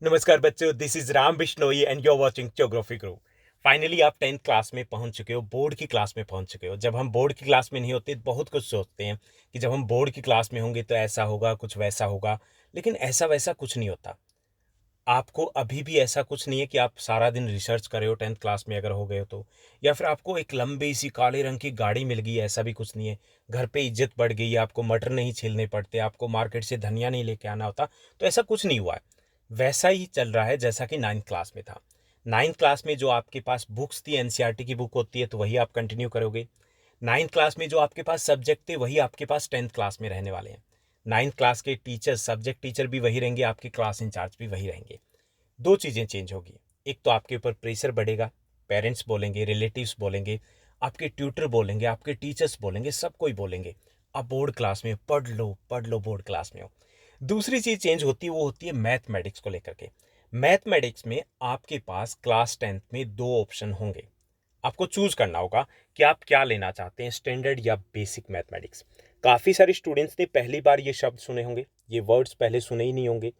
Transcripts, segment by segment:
नमस्कार बच्चों, this is Ram Bishnoi and you are watching geography group. Finally आप 10th क्लास में पहुंच चुके हो, बोर्ड की क्लास में पहुंच चुके हो। जब हम बोर्ड की क्लास में नहीं होते बहुत कुछ सोचते हैं कि जब हम बोर्ड की क्लास में होंगे तो ऐसा होगा, कुछ वैसा होगा। लेकिन ऐसा वैसा कुछ नहीं होता। आपको अभी भी ऐसा कुछ नहीं है कि आप सारा दिन रिसर्च कर रहे हो 10th क्लास में अगर हो गए हो तो, या फिर आपको एक लंबी सी काले रंग की गाड़ी मिल गई है, ऐसा भी कुछ नहीं है। घर पे इज्जत बढ़ गई है, आपको मटर नहीं छीलने पड़ते, आपको मार्केट से धनिया नहीं लेके आना होता। तो ऐसा कुछ नहीं हुआ है। वैसा ही चल रहा है जैसा कि 9th क्लास में था। 9th क्लास में जो आपके पास बुक्स थी, एनसीईआरटी की बुक होती है, तो वही आप कंटिन्यू करोगे। 9th क्लास में जो आपके पास सब्जेक्ट थे वही आपके पास 10th क्लास में रहने वाले हैं। 9th क्लास के टीचर्स, सब्जेक्ट टीचर भी वही रहेंगे, आपके क्लास इंचार्ज भी वही रहेंगे। दो चीज़ें चेंज होगी। एक तो आपके ऊपर प्रेशर बढ़ेगा, पेरेंट्स बोलेंगे, रिलेटिव्स बोलेंगे, आपके ट्यूटर बोलेंगे, आपके टीचर्स बोलेंगे, सब कोई बोलेंगे आप बोर्ड क्लास में पढ़ लो, पढ़ लो, बोर्ड क्लास में हो। दूसरी चीज़ चेंज होती है, वो होती है मैथमेटिक्स को लेकर के। मैथमेटिक्स में आपके पास क्लास 10th में दो ऑप्शन होंगे। आपको चूज करना होगा कि आप क्या लेना चाहते हैं, स्टैंडर्ड या बेसिक मैथमेटिक्स। काफ़ी सारे स्टूडेंट्स ने पहली बार ये शब्द सुने होंगे, ये वर्ड्स पहले सुने ही नहीं होंगे।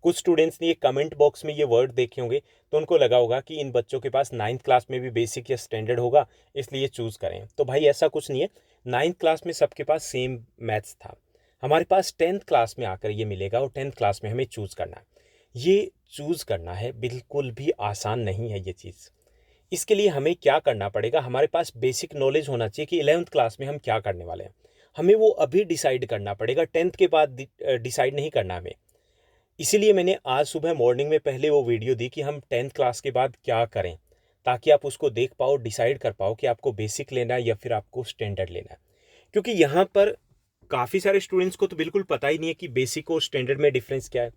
कुछ स्टूडेंट्स ने ये कमेंट बॉक्स में ये वर्ड देखे होंगे, तो उनको लगा होगा कि इन बच्चों के पास 9th क्लास में भी बेसिक या स्टैंडर्ड होगा, इसलिए चूज करें। तो भाई ऐसा कुछ नहीं है। 9th क्लास में सबके पास सेम मैथ्स था। हमारे पास 10th क्लास में आकर ये मिलेगा और 10th क्लास में हमें चूज करना है। ये चूज करना है, बिल्कुल भी आसान नहीं है ये चीज़। इसके लिए हमें क्या करना पड़ेगा, हमारे पास बेसिक नॉलेज होना चाहिए कि 11th क्लास में हम क्या करने वाले हैं। हमें वो अभी डिसाइड करना पड़ेगा, 10th के बाद डिसाइड नहीं करना हमें। इसीलिए मैंने आज सुबह मॉर्निंग में पहले वो वीडियो दी कि हम 10th क्लास के बाद क्या करें, ताकि आप उसको देख पाओ, डिसाइड कर पाओ कि आपको बेसिक लेना है या फिर आपको स्टैंडर्ड लेना है। क्योंकि यहाँ पर काफ़ी सारे स्टूडेंट्स को तो बिल्कुल पता ही नहीं है कि बेसिक और स्टैंडर्ड में डिफरेंस क्या है।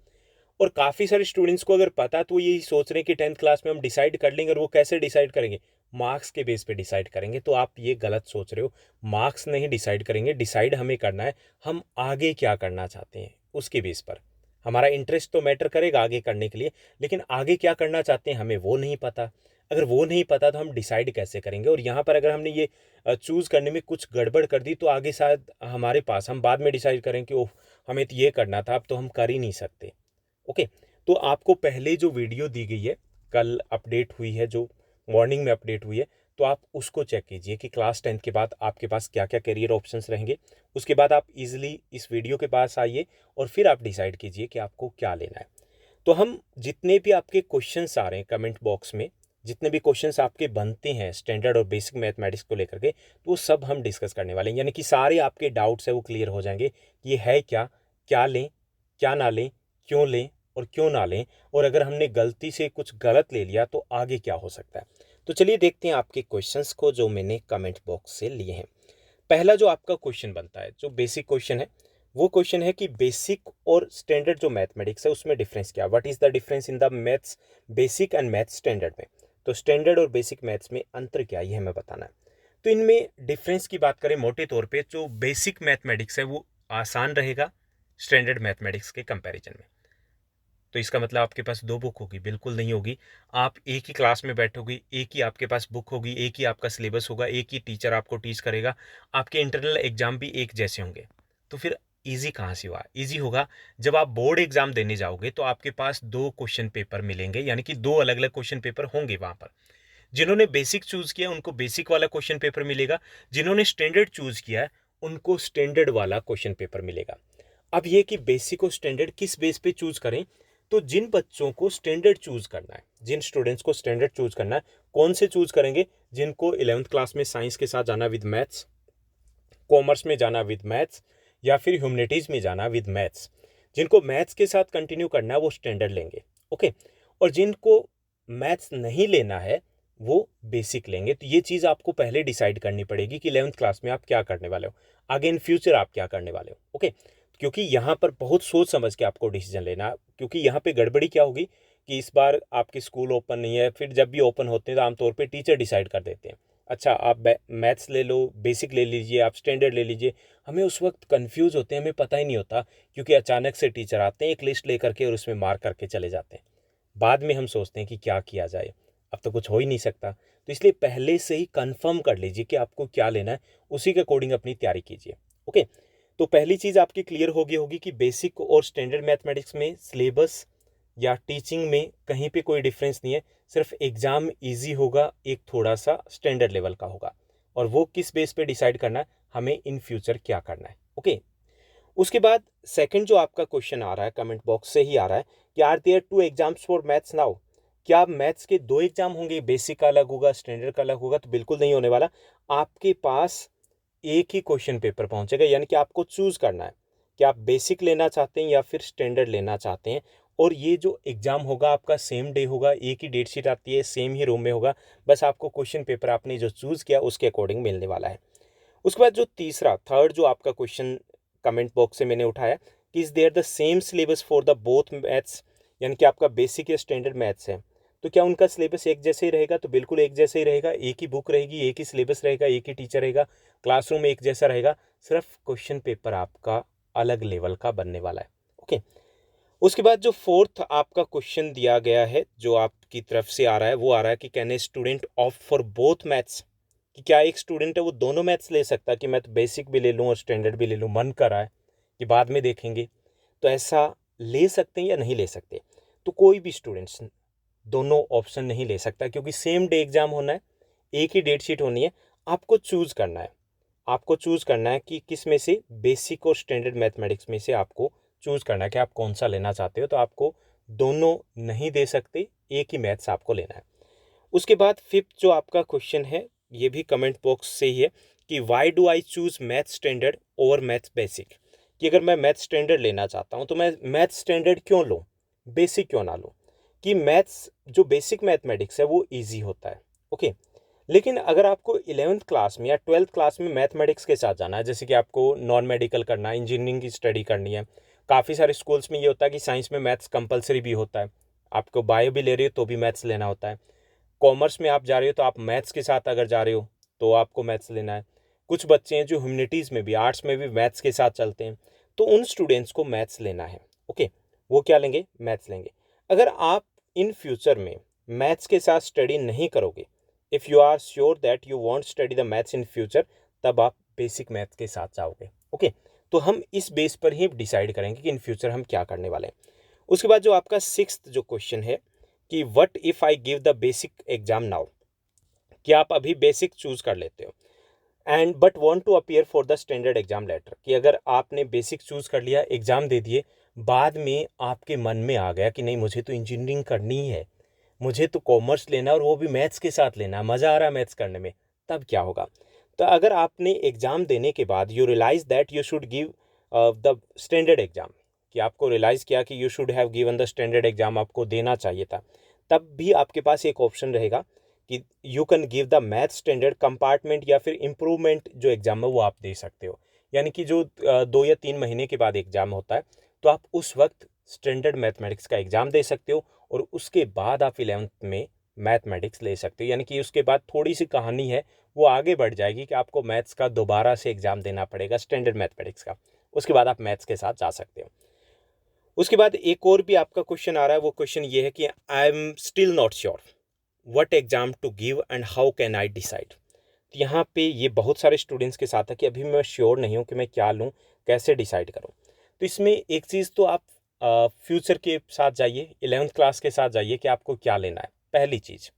और काफ़ी सारे स्टूडेंट्स को अगर पता, तो यही सोच रहे हैं कि 10th क्लास में हम डिसाइड कर लेंगे। और वो कैसे डिसाइड करेंगे? मार्क्स के बेस पे डिसाइड करेंगे। तो आप ये गलत सोच रहे हो। मार्क्स नहीं डिसाइड करेंगे, डिसाइड हमें करना है हम आगे क्या करना चाहते हैं, उसके बेस पर। हमारा इंटरेस्ट तो मैटर करेगा आगे करने के लिए, लेकिन आगे क्या करना चाहते हैं हमें वो नहीं पता। अगर वो नहीं पता तो हम डिसाइड कैसे करेंगे? और यहाँ पर अगर हमने ये चूज़ करने में कुछ गड़बड़ कर दी, तो आगे शायद हमारे पास हम बाद में डिसाइड करें कि ओह, हमें तो ये करना था, अब तो हम कर ही नहीं सकते। ओके। तो आपको पहले जो वीडियो दी गई है, कल अपडेट हुई है, जो मॉर्निंग में अपडेट हुई है, तो आप उसको चेक कीजिए कि क्लास 10th के बाद आपके पास क्या क्या करियर ऑप्शंस रहेंगे। उसके बाद आप इजीली इस वीडियो के पास आइए और फिर आप डिसाइड कीजिए कि आपको क्या लेना है। तो हम जितने भी आपके क्वेश्चंस आ रहे हैं कमेंट बॉक्स में, जितने भी क्वेश्चंस आपके बनते हैं स्टैंडर्ड और बेसिक मैथमेटिक्स को लेकर के, तो वो सब हम डिस्कस करने वाले हैं। यानी कि सारे आपके डाउट्स है वो क्लियर हो जाएंगे कि ये है क्या, क्या लें, क्या ना लें, क्यों लें और क्यों ना लें, और अगर हमने गलती से कुछ गलत ले लिया तो आगे क्या हो सकता है। तो चलिए देखते हैं आपके क्वेश्चंस को जो मैंने कमेंट बॉक्स से लिए हैं। पहला जो आपका क्वेश्चन बनता है, जो बेसिक क्वेश्चन है, वो क्वेश्चन है कि बेसिक और स्टैंडर्ड जो मैथमेटिक्स है उसमें डिफरेंस क्या, what is the difference in the maths basic and maths standard में। तो स्टैंडर्ड और बेसिक मैथ्स में अंतर क्या है, ये हमें बताना है। तो इनमें डिफरेंस की बात करें मोटे तौर पे, जो बेसिक मैथमेटिक्स है वो आसान रहेगा स्टैंडर्ड मैथमेटिक्स के कंपैरिजन में। तो इसका मतलब आपके पास दो बुक होगी? बिल्कुल नहीं होगी। आप एक ही क्लास में बैठोगे, एक ही आपके पास बुक होगी, एक ही आपका सिलेबस होगा, एक ही टीचर आपको टीच करेगा, आपके इंटरनल एग्जाम भी एक जैसे होंगे। तो फिर इजी कहाँ से हुआ? इजी होगा जब आप बोर्ड एग्जाम देने जाओगे तो आपके पास दो क्वेश्चन पेपर मिलेंगे, यानी कि दो अलग अलग क्वेश्चन पेपर होंगे वहां पर। जिन्होंने बेसिक चूज किया उनको बेसिक वाला क्वेश्चन पेपर मिलेगा, जिन्होंने स्टैंडर्ड चूज किया है उनको स्टैंडर्ड वाला क्वेश्चन पेपर मिलेगा। अब ये कि बेसिक और स्टैंडर्ड किस बेस पे चूज करें, तो जिन बच्चों को स्टैंडर्ड चूज करना है, जिन स्टूडेंट्स को स्टैंडर्ड चूज करना है, कौन से चूज करेंगे? जिनको 11th क्लास में साइंस के साथ जाना विद मैथ्स, कॉमर्स में जाना विद मैथ्स, या फिर ह्यूमनिटीज में जाना विद मैथ्स। जिनको मैथ्स के साथ कंटिन्यू करना है वो स्टैंडर्ड लेंगे। ओके। और जिनको मैथ्स नहीं लेना है वो बेसिक लेंगे। तो ये चीज़ आपको पहले डिसाइड करनी पड़ेगी कि 11th क्लास में आप क्या करने वाले हो, आगे इन फ्यूचर आप क्या करने वाले हो। ओके। क्योंकि यहाँ पर बहुत सोच समझ के आपको डिसीजन लेना है, क्योंकि यहाँ पे गड़बड़ी क्या होगी कि इस बार आपके स्कूल ओपन नहीं है, फिर जब भी ओपन होते हैं तो आमतौर पे टीचर डिसाइड कर देते हैं, अच्छा आप मैथ्स ले लो, बेसिक ले लीजिए, आप स्टैंडर्ड ले लीजिए। हमें उस वक्त कंफ्यूज होते हैं, हमें पता ही नहीं होता, क्योंकि अचानक से टीचर आते हैं एक लिस्ट लेकर के और उसमें मार्क करके चले जाते हैं। बाद में हम सोचते हैं कि क्या किया जाए, अब तो कुछ हो ही नहीं सकता। तो इसलिए पहले से ही कंफर्म कर लीजिए कि आपको क्या लेना है, उसी के अकॉर्डिंग अपनी तैयारी कीजिए। ओके। तो पहली चीज़ आपकी क्लियर हो गई होगी कि बेसिक और स्टैंडर्ड मैथमेटिक्स में सिलेबस, या टीचिंग में कहीं पे कोई डिफरेंस नहीं है, सिर्फ एग्ज़ाम इजी होगा, एक थोड़ा सा स्टैंडर्ड लेवल का होगा, और वो किस बेस पे डिसाइड करना है हमें इन फ्यूचर क्या करना है। ओके, उसके बाद सेकंड जो आपका क्वेश्चन आ रहा है कमेंट बॉक्स से ही आ रहा है कि are there two exams for maths now, क्या मैथ्स के दो एग्जाम होंगे, बेसिक का अलग होगा स्टैंडर्ड का अलग होगा? तो बिल्कुल नहीं होने वाला। आपके पास एक ही क्वेश्चन पेपर पहुंचेगा, यानी कि आपको चूज करना है कि आप बेसिक लेना चाहते हैं या फिर स्टैंडर्ड लेना चाहते हैं। और ये जो एग्जाम होगा आपका सेम डे होगा, एक ही डेट शीट आती है, सेम ही रूम में होगा, बस आपको क्वेश्चन पेपर आपने जो चूज किया उसके अकॉर्डिंग मिलने वाला है। उसके बाद जो तीसरा थर्ड जो आपका क्वेश्चन कमेंट बॉक्स से मैंने उठाया कि is there the same syllabus for the both maths, यानी कि आपका बेसिक या स्टैंडर्ड मैथ्स है, तो क्या उनका सिलेबस एक जैसे ही रहेगा? तो बिल्कुल एक जैसे ही रहेगा, एक ही बुक रहेगी, एक ही सिलेबस रहेगा, एक ही टीचर रहेगा, क्लासरूम एक जैसा रहेगा, सिर्फ क्वेश्चन पेपर आपका अलग लेवल का बनने वाला है। ओके, उसके बाद जो फोर्थ आपका क्वेश्चन दिया गया है जो आपकी तरफ से आ रहा है वो आ रहा है कि can a student opt for both maths, कि क्या एक स्टूडेंट है वो दोनों मैथ्स ले सकता है कि मैं तो बेसिक भी ले लूँ और स्टैंडर्ड भी ले लूँ, मन कर रहा है कि बाद में देखेंगे, तो ऐसा ले सकते हैं या नहीं ले सकते? तो कोई भी स्टूडेंट्स दोनों ऑप्शन नहीं ले सकता, क्योंकि सेम डे एग्जाम होना है, एक ही डेट शीट होनी है, आपको चूज करना है। आपको चूज करना है कि किस में से बेसिक और स्टैंडर्ड मैथमेटिक्स में से आपको चूज करना है कि आप कौन सा लेना चाहते हो। तो आपको दोनों नहीं दे सकते, एक ही मैथ्स आपको लेना है। उसके बाद फिफ्थ जो आपका क्वेश्चन है ये भी कमेंट बॉक्स से ही है कि why do I choose math standard over math basic, कि अगर मैं मैथ स्टैंडर्ड लेना चाहता हूँ तो मैं मैथ स्टैंडर्ड क्यों लूँ, बेसिक क्यों ना लूँ? कि मैथ्स जो बेसिक मैथमेटिक्स है वो इजी होता है। ओके, लेकिन अगर आपको 11th क्लास में या 12th क्लास में मैथमेटिक्स के साथ जाना है, जैसे कि आपको नॉन मेडिकल करना है, इंजीनियरिंग की स्टडी करनी है, काफ़ी सारे स्कूल्स में ये होता है कि साइंस में मैथ्स कंपलसरी भी होता है, आपको बायो भी ले रहे हो तो भी मैथ्स लेना होता है, कॉमर्स में आप जा रहे हो तो आप मैथ्स के साथ अगर जा रहे हो तो आपको मैथ्स लेना है, कुछ बच्चे हैं जो ह्यूमनिटीज़ में भी आर्ट्स में भी मैथ्स के साथ चलते हैं, तो उन स्टूडेंट्स को मैथ्स लेना है। ओके, वो क्या लेंगे? मैथ्स लेंगे। अगर आप इन फ्यूचर में मैथ्स के साथ स्टडी नहीं करोगे, if you are sure that you want study the maths in future, तब आप बेसिक मैथ्स के साथ जाओगे। ओके, तो हम इस बेस पर ही डिसाइड करेंगे कि इन फ्यूचर हम क्या करने वाले हैं। उसके बाद जो आपका सिक्स्थ जो क्वेश्चन है कि what if I give the basic exam now, कि आप अभी बेसिक चूज कर लेते हो and but want to appear for the standard exam later, कि अगर आपने बेसिक चूज कर लिया, एग्जाम दे दिए, बाद में आपके मन में आ गया कि नहीं मुझे तो इंजीनियरिंग करनी ही है, मुझे तो कॉमर्स लेना है और वो भी मैथ्स के साथ लेना है, मज़ा आ रहा है मैथ्स करने में, तब क्या होगा? तो अगर आपने एग्ज़ाम देने के बाद you realise that you should give the standard exam, कि आपको रियलाइज़ किया कि you should have given the standard exam, आपको देना चाहिए था, तब भी आपके पास एक ऑप्शन रहेगा कि you can give the math standard compartment या फिर इम्प्रूवमेंट जो एग्ज़ाम है वो आप दे सकते हो। यानी कि जो 2 या 3 महीने के बाद एग्ज़ाम होता है, तो आप उस वक्त स्टैंडर्ड मैथमेटिक्स का एग्ज़ाम दे सकते हो और उसके बाद आप 11th में मैथमेटिक्स ले सकते हो। यानी कि उसके बाद थोड़ी सी कहानी है वो आगे बढ़ जाएगी कि आपको मैथ्स का दोबारा से एग्ज़ाम देना पड़ेगा स्टैंडर्ड मैथमेटिक्स का, उसके बाद आप मैथ्स के साथ जा सकते हो। उसके बाद एक और भी आपका क्वेश्चन आ रहा है, वो क्वेश्चन ये है कि I am still not sure what exam to give and how can I decide. तो यहाँ पे ये बहुत सारे स्टूडेंट्स के साथ है कि अभी मैं श्योर नहीं हूँ कि मैं क्या लूँ, कैसे डिसाइड करूँ। तो इसमें एक चीज़ तो आप फ्यूचर के साथ जाइए, 11th क्लास के साथ जाइए कि आपको क्या लेना है। पहली चीज़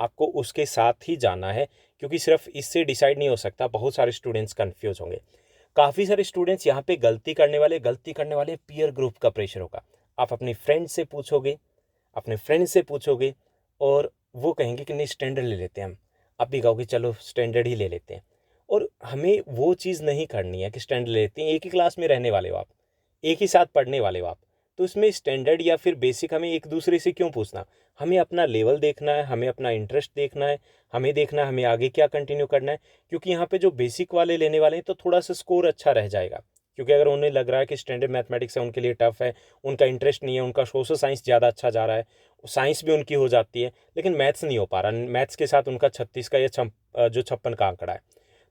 आपको उसके साथ ही जाना है, क्योंकि सिर्फ इससे डिसाइड नहीं हो सकता, बहुत सारे स्टूडेंट्स कन्फ्यूज होंगे। काफ़ी सारे स्टूडेंट्स यहाँ पे गलती करने वाले पीयर ग्रुप का प्रेशर होगा। आप अपने फ्रेंड से पूछोगे और वो कहेंगे कि नहीं स्टैंडर्ड ले लेते हैं हम, आप भी कहोगे चलो स्टैंडर्ड ही ले लेते हैं। और हमें वो चीज़ नहीं करनी है कि स्टैंडर्ड ले लेते हैं, एक ही क्लास में रहने वाले हो आप, एक ही साथ पढ़ने वाले हो आप, तो उसमें स्टैंडर्ड या फिर बेसिक हमें एक दूसरे से क्यों पूछना? हमें अपना लेवल देखना है, हमें अपना इंटरेस्ट देखना है, हमें देखना है हमें आगे क्या कंटिन्यू करना है। क्योंकि यहाँ पे जो बेसिक वाले लेने वाले हैं तो थोड़ा सा स्कोर अच्छा रह जाएगा, क्योंकि अगर उन्हें लग रहा है कि स्टैंडर्ड मैथमेटिक्स है उनके लिए टफ है, उनका इंटरेस्ट नहीं है, उनका सोशल साइंस ज़्यादा अच्छा जा रहा है, साइंस भी उनकी हो जाती है, लेकिन मैथ्स नहीं हो पा रहा, मैथ्स के साथ उनका 36 का या जो 56 का आंकड़ा है,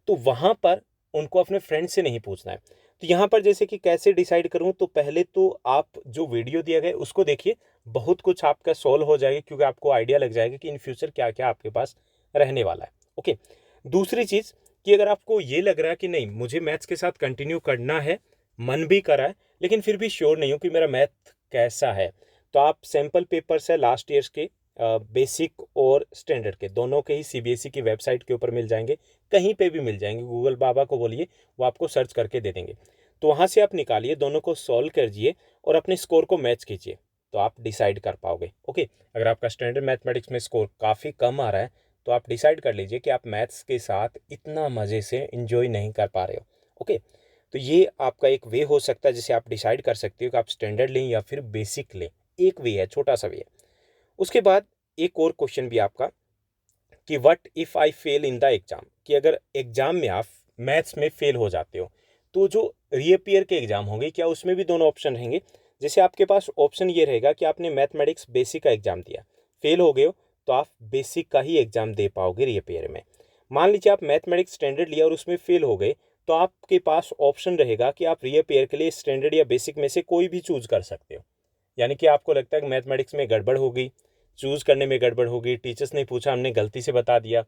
तो वहाँ पर उनको अपने फ्रेंड से नहीं पूछना है। तो यहाँ पर जैसे कि कैसे डिसाइड करूँ, तो पहले तो आप जो वीडियो दिया गया है उसको देखिए, बहुत कुछ आपका सॉल्व हो जाएगा, क्योंकि आपको आइडिया लग जाएगा कि इन फ्यूचर क्या क्या आपके पास रहने वाला है। ओके, दूसरी चीज़ कि अगर आपको ये लग रहा है कि नहीं मुझे मैथ्स के साथ कंटिन्यू करना है, मन भी कर रहा है, लेकिन फिर भी श्योर नहीं हूँ कि मेरा मैथ कैसा है, तो आप सैम्पल पेपर्स है लास्ट ईयर्स के बेसिक और स्टैंडर्ड के दोनों के ही सीबीएसई की वेबसाइट के ऊपर मिल जाएंगे, कहीं पे भी मिल जाएंगे, गूगल बाबा को बोलिए वो आपको सर्च करके दे देंगे। तो वहाँ से आप निकालिए, दोनों को सॉल्व कीजिए और अपने स्कोर को मैच कीजिए, तो आप डिसाइड कर पाओगे। ओके, अगर आपका स्टैंडर्ड मैथमेटिक्स में स्कोर काफ़ी कम आ रहा है तो आप डिसाइड कर लीजिए कि आप मैथ्स के साथ इतना मज़े से इन्जॉय नहीं कर पा रहे हो। ओके, तो ये आपका एक वे हो सकता है जिसे आप डिसाइड कर सकते हो कि आप स्टैंडर्ड लें या फिर बेसिक लें। एक वे है, छोटा सा वे है। उसके बाद एक और क्वेश्चन भी आपका कि what if I fail in the exam, कि अगर एग्ज़ाम में आप मैथ्स में फेल हो जाते हो तो जो रीअपियर के एग्ज़ाम होंगे क्या उसमें भी दोनों ऑप्शन रहेंगे? जैसे आपके पास ऑप्शन ये रहेगा कि आपने मैथमेटिक्स बेसिक का एग्ज़ाम दिया, फेल हो गए हो, तो आप बेसिक का ही एग्ज़ाम दे पाओगे रीअपियर में। मान लीजिए आप मैथमेटिक्स स्टैंडर्ड लिया और उसमें फेल हो गए, तो आपके पास ऑप्शन रहेगा कि आप रीअपियर के लिए स्टैंडर्ड या बेसिक में से कोई भी चूज़ कर सकते हो। यानी कि आपको लगता है कि मैथमेटिक्स में गड़बड़ हो गई, चूज़ करने में गड़बड़ हो गई, टीचर्स ने पूछा, हमने गलती से बता दिया,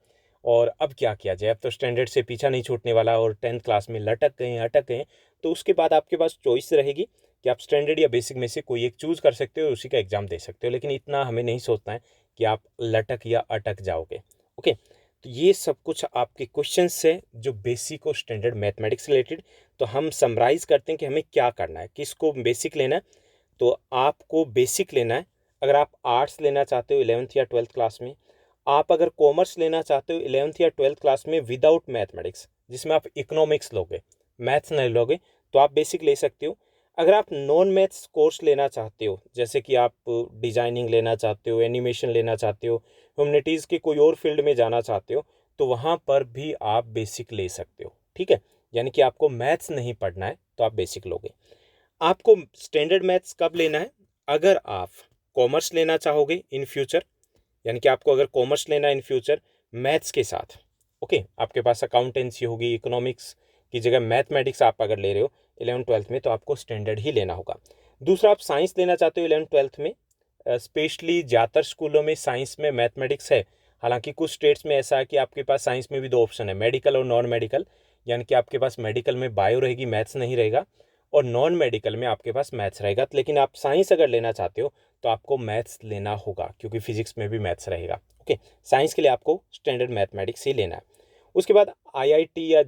और अब क्या किया जाए, अब तो स्टैंडर्ड से पीछा नहीं छूटने वाला और 10th क्लास में लटक गए अटक गए, तो उसके बाद आपके पास चॉइस रहेगी कि आप स्टैंडर्ड या बेसिक में से कोई एक चूज़ कर सकते हो और उसी का एग्ज़ाम दे सकते हो। लेकिन इतना हमें नहीं सोचना है कि आप लटक या अटक जाओगे। ओके, तो ये सब कुछ आपके क्वेश्चंस है जो बेसिक और स्टैंडर्ड मैथमेटिक्स रिलेटेड। तो हम समराइज़ करते हैं कि हमें क्या करना है, किसको बेसिक लेना है। तो आपको बेसिक लेना है अगर आप आर्ट्स लेना चाहते हो 11th या 12th क्लास में। आप अगर कॉमर्स लेना चाहते हो 11th या 12th क्लास में विदाउट मैथमेटिक्स, जिसमें आप इकोनॉमिक्स लोगे, मैथ्स नहीं लोगे, तो आप बेसिक ले सकते हो। अगर आप नॉन मैथ्स कोर्स लेना चाहते हो, जैसे कि आप डिजाइनिंग लेना चाहते हो, एनिमेशन लेना चाहते हो, ह्यूमैनिटीज़ के कोई और फील्ड में जाना चाहते हो, तो वहाँ पर भी आप बेसिक ले सकते हो। ठीक है, यानी कि आपको मैथ्स नहीं पढ़ना है तो आप बेसिक लोगे। आपको स्टैंडर्ड मैथ्स कब लेना है? अगर आप कॉमर्स लेना चाहोगे इन फ्यूचर, यानी कि आपको अगर कॉमर्स लेना है इन फ्यूचर मैथ्स के साथ। ओके, आपके पास अकाउंटेंसी होगी, इकोनॉमिक्स की जगह मैथमेटिक्स आप अगर ले रहे हो 11th-12th में, तो आपको स्टैंडर्ड ही लेना होगा। दूसरा, आप साइंस लेना चाहते हो 11th-12th में, स्पेशली ज़्यादातर स्कूलों में साइंस में मैथमेटिक्स है। हालांकि कुछ स्टेट्स में ऐसा है कि आपके पास साइंस में भी दो ऑप्शन है, मेडिकल और नॉन मेडिकल। यानी कि आपके पास मेडिकल में बायो रहेगी, मैथ्स नहीं रहेगा, और नॉन मेडिकल में आपके पास मैथ्स रहेगा। लेकिन आप साइंस अगर लेना चाहते हो तो आपको मैथ्स लेना होगा, क्योंकि फिजिक्स में भी मैथ्स रहेगा। ओके, साइंस के लिए आपको स्टैंडर्ड मैथमेटिक्स ही लेना है। उसके बाद आईआईटी या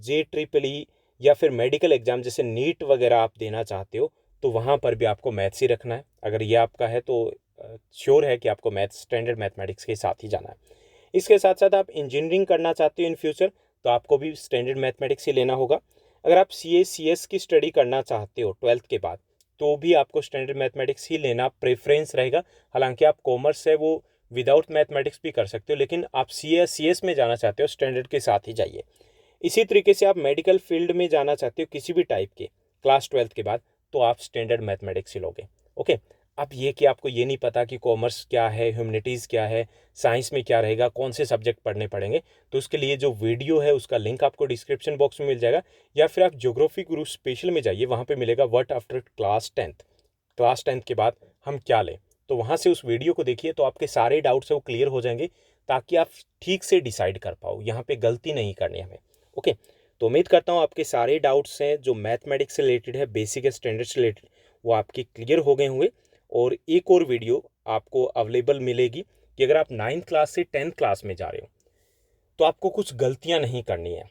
JEEE या फिर मेडिकल एग्जाम जैसे नीट वगैरह आप देना चाहते हो, तो वहाँ पर भी आपको मैथ्स ही रखना है। अगर ये आपका है तो श्योर है कि आपको मैथ्स स्टैंडर्ड मैथमेटिक्स के साथ ही जाना है। इसके साथ साथ आप इंजीनियरिंग करना चाहते हो इन फ्यूचर, तो आपको भी स्टैंडर्ड मैथमेटिक्स ही लेना होगा। अगर आप CS की स्टडी करना चाहते हो 12th के बाद, तो भी आपको स्टैंडर्ड मैथमेटिक्स ही लेना प्रेफरेंस रहेगा। हालांकि आप कॉमर्स है वो विदाउट मैथमेटिक्स भी कर सकते हो, लेकिन आप CS में जाना चाहते हो स्टैंडर्ड के साथ ही जाइए। इसी तरीके से आप मेडिकल फील्ड में जाना चाहते हो किसी भी टाइप के क्लास 12th के बाद, तो आप स्टैंडर्ड मैथमेटिक्स ही लोगे। ओके, अब ये कि आपको ये नहीं पता कि कॉमर्स क्या है, ह्यूमैनिटीज़ क्या है, साइंस में क्या रहेगा, कौन से सब्जेक्ट पढ़ने पड़ेंगे, तो उसके लिए जो वीडियो है उसका लिंक आपको डिस्क्रिप्शन बॉक्स में मिल जाएगा, या फिर आप ज्योग्राफी गुरु स्पेशल में जाइए, वहाँ पे मिलेगा व्हाट आफ्टर क्लास 10th के बाद हम क्या लें। तो वहाँ से उस वीडियो को देखिए, तो आपके सारे डाउट्स है वो क्लियर हो जाएंगे, ताकि आप ठीक से डिसाइड कर पाओ। यहाँ पे गलती नहीं करनी हमें। ओके, तो उम्मीद करता हूँ आपके सारे डाउट्स हैं जो मैथमेटिक्स से रिलेटेड है, बेसिक या स्टैंडर्ड से रिलेटेड, वो आपके क्लियर हो गए होंगे। और एक और वीडियो आपको अवेलेबल मिलेगी कि अगर आप 9th क्लास से 10th क्लास में जा रहे हो तो आपको कुछ गलतियां नहीं करनी है।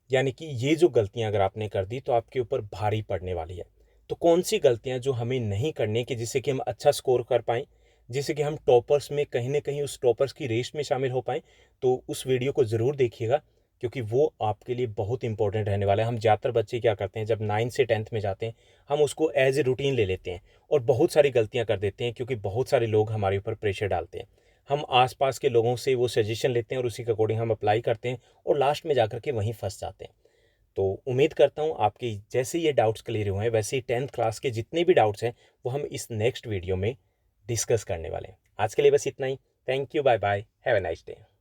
यानी कि ये जो गलतियां अगर आपने कर दी तो आपके ऊपर भारी पड़ने वाली है। तो कौन सी गलतियां जो हमें नहीं करनी है कि जिससे कि हम अच्छा स्कोर कर पाएँ, जिससे कि हम टॉपर्स में कहीं ना कहीं उस टॉपर्स की रेस में शामिल हो पाएँ, तो उस वीडियो को ज़रूर देखिएगा, क्योंकि वो आपके लिए बहुत इंपॉर्टेंट रहने वाला है। हम ज़्यादातर बच्चे क्या करते हैं, जब 9th से 10th में जाते हैं, हम उसको एज ए रूटीन ले लेते हैं और बहुत सारी गलतियां कर देते हैं, क्योंकि बहुत सारे लोग हमारे ऊपर प्रेशर डालते हैं। हम आसपास के लोगों से वो सजेशन लेते हैं और उसी के अकॉर्डिंग हम अप्लाई करते हैं, और लास्ट में जाकर के वहीं फंस जाते हैं। तो उम्मीद करता हूँ आपके जैसे ये डाउट्स क्लियर हुए हैं, वैसे ही 10th क्लास के जितने भी डाउट्स हैं वो हम इस नेक्स्ट वीडियो में डिस्कस करने वाले हैं। आज के लिए बस इतना ही। Thank you, bye bye, have a nice day.